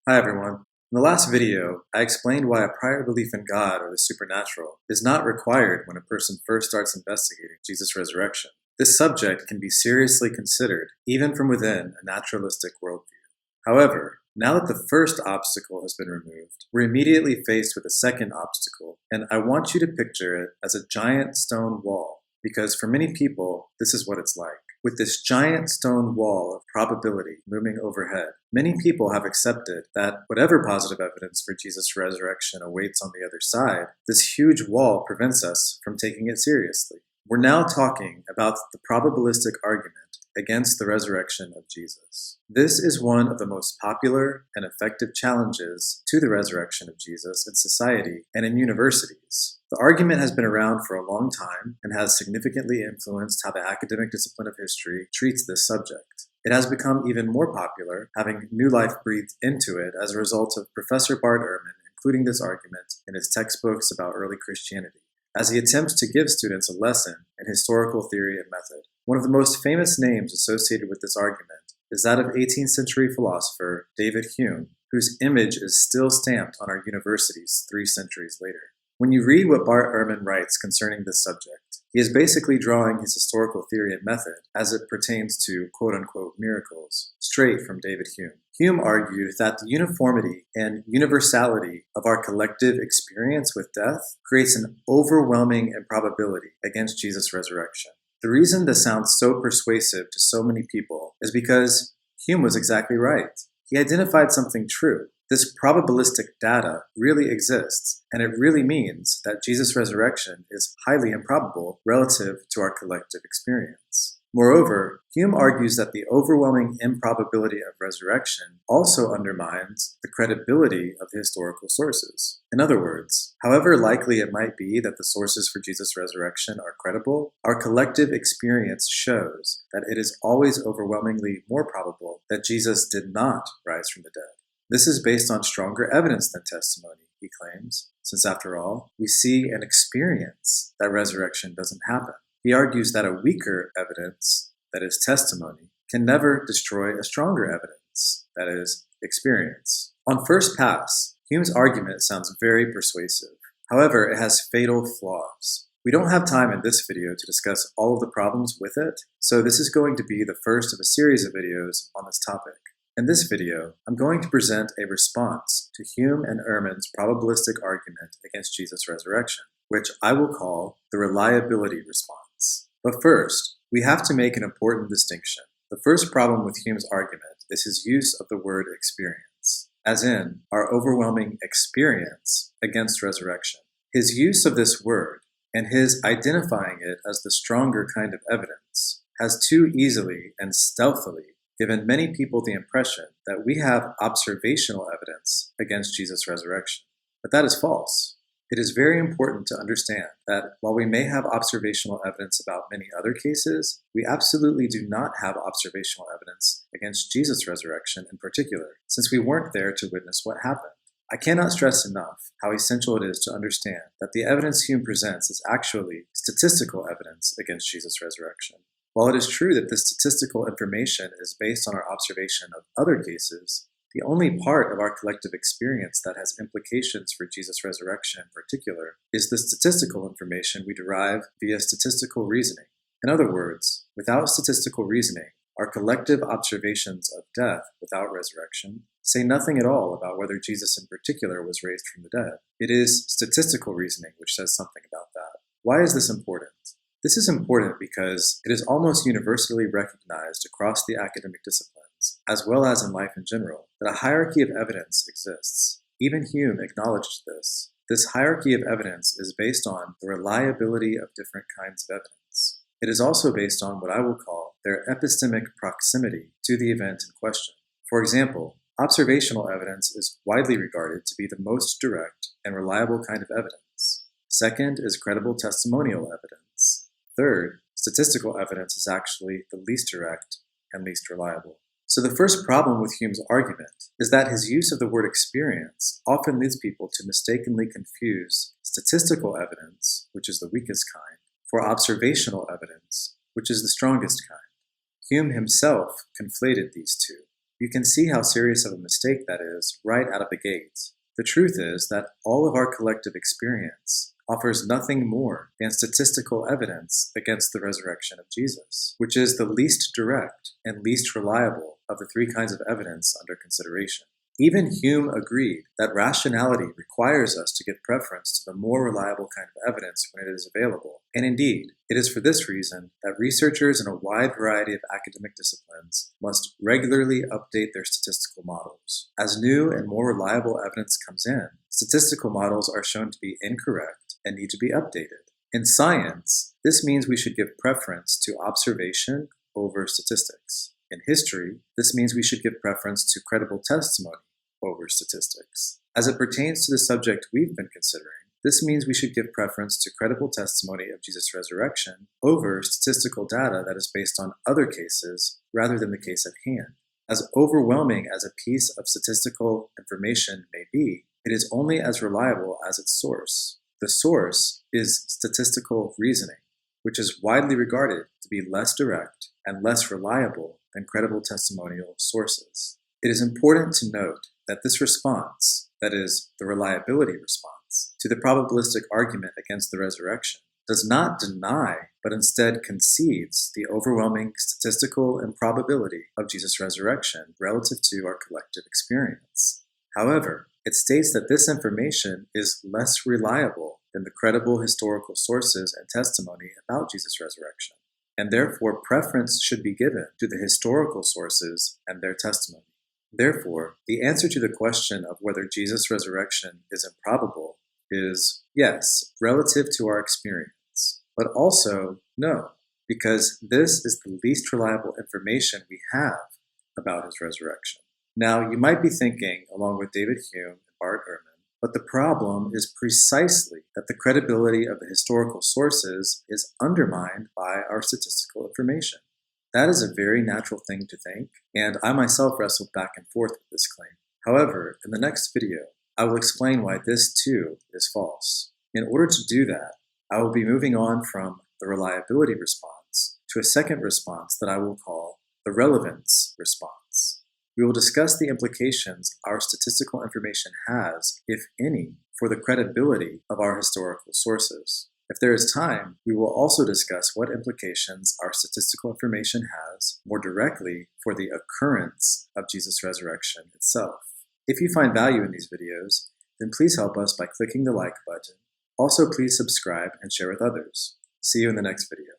Hi everyone. In the last video, I explained why a prior belief in God or the supernatural is not required when a person first starts investigating Jesus' resurrection. This subject can be seriously considered even from within a naturalistic worldview. However, now that the first obstacle has been removed, we're immediately faced with a second obstacle, and I want you to picture it as a giant stone wall, because for many people, this is what it's like. With this giant stone wall of probability looming overhead, many people have accepted that whatever positive evidence for Jesus' resurrection awaits on the other side, this huge wall prevents us from taking it seriously. We're now talking about the probabilistic argument against the resurrection of Jesus. This is one of the most popular and effective challenges to the resurrection of Jesus in society and in universities. The argument has been around for a long time and has significantly influenced how the academic discipline of history treats this subject. It has become even more popular, having new life breathed into it as a result of Professor Bart Ehrman including this argument in his textbooks about early Christianity, as he attempts to give students a lesson in historical theory and method. One of the most famous names associated with this argument is that of 18th century philosopher David Hume, whose image is still stamped on our universities 3 centuries later. When you read what Bart Ehrman writes concerning this subject, he is basically drawing his historical theory and method, as it pertains to quote-unquote miracles, straight from David Hume. Hume argued that the uniformity and universality of our collective experience with death creates an overwhelming improbability against Jesus' resurrection. The reason this sounds so persuasive to so many people is because Hume was exactly right. He identified something true. This probabilistic data really exists, and it really means that Jesus' resurrection is highly improbable relative to our collective experience. Moreover, Hume argues that the overwhelming improbability of resurrection also undermines the credibility of historical sources. In other words, however likely it might be that the sources for Jesus' resurrection are credible, our collective experience shows that it is always overwhelmingly more probable that Jesus did not rise from the dead. This is based on stronger evidence than testimony, he claims, since after all, we see and experience that resurrection doesn't happen. He argues that a weaker evidence, that is testimony, can never destroy a stronger evidence, that is experience. On first pass, Hume's argument sounds very persuasive. However, it has fatal flaws. We don't have time in this video to discuss all of the problems with it, so this is going to be the first of a series of videos on this topic. In this video, I'm going to present a response to Hume and Ehrman's probabilistic argument against Jesus' resurrection, which I will call the reliability response. But first, we have to make an important distinction. The first problem with Hume's argument is his use of the word experience, as in our overwhelming experience against resurrection. His use of this word and his identifying it as the stronger kind of evidence has too easily and stealthily given many people the impression that we have observational evidence against Jesus' resurrection. But that is false. It is very important to understand that while we may have observational evidence about many other cases, we absolutely do not have observational evidence against Jesus' resurrection in particular, since we weren't there to witness what happened. I cannot stress enough how essential it is to understand that the evidence Hume presents is actually statistical evidence against Jesus' resurrection. While it is true that this statistical information is based on our observation of other cases, the only part of our collective experience that has implications for Jesus' resurrection in particular is the statistical information we derive via statistical reasoning. In other words, without statistical reasoning, our collective observations of death without resurrection say nothing at all about whether Jesus in particular was raised from the dead. It is statistical reasoning which says something about that. Why is this important? This is important because it is almost universally recognized across the academic disciplines, as well as in life in general, that a hierarchy of evidence exists. Even Hume acknowledged this. This hierarchy of evidence is based on the reliability of different kinds of evidence. It is also based on what I will call their epistemic proximity to the event in question. For example, observational evidence is widely regarded to be the most direct and reliable kind of evidence. Second is credible testimonial evidence. Third, statistical evidence is actually the least direct and least reliable. So the first problem with Hume's argument is that his use of the word experience often leads people to mistakenly confuse statistical evidence, which is the weakest kind, for observational evidence, which is the strongest kind. Hume himself conflated these two. You can see how serious of a mistake that is right out of the gate. The truth is that all of our collective experience offers nothing more than statistical evidence against the resurrection of Jesus, which is the least direct and least reliable of the three kinds of evidence under consideration. Even Hume agreed that rationality requires us to give preference to the more reliable kind of evidence when it is available. And indeed, it is for this reason that researchers in a wide variety of academic disciplines must regularly update their statistical models. As new and more reliable evidence comes in, statistical models are shown to be incorrect and need to be updated. In science, this means we should give preference to observation over statistics. In history, this means we should give preference to credible testimony over statistics. As it pertains to the subject we've been considering, this means we should give preference to credible testimony of Jesus' resurrection over statistical data that is based on other cases rather than the case at hand. As overwhelming as a piece of statistical information may be, it is only as reliable as its source. The source is statistical reasoning, which is widely regarded to be less direct and less reliable than credible testimonial sources. It is important to note that this response, that is, the reliability response, to the probabilistic argument against the resurrection, does not deny, but instead concedes the overwhelming statistical improbability of Jesus' resurrection relative to our collective experience. However, it states that this information is less reliable than the credible historical sources and testimony about Jesus' resurrection, and therefore preference should be given to the historical sources and their testimony. Therefore, the answer to the question of whether Jesus' resurrection is improbable is yes, relative to our experience, but also no, because this is the least reliable information we have about his resurrection. Now, you might be thinking, along with David Hume and Bart Ehrman, but the problem is precisely that the credibility of the historical sources is undermined by our statistical information. That is a very natural thing to think, and I myself wrestled back and forth with this claim. However, in the next video, I will explain why this too is false. In order to do that, I will be moving on from the reliability response to a second response that I will call the relevance response. We will discuss the implications our statistical information has, if any, for the credibility of our historical sources. If there is time, we will also discuss what implications our statistical information has more directly for the occurrence of Jesus' resurrection itself. If you find value in these videos, then please help us by clicking the like button. Also, please subscribe and share with others. See you in the next video.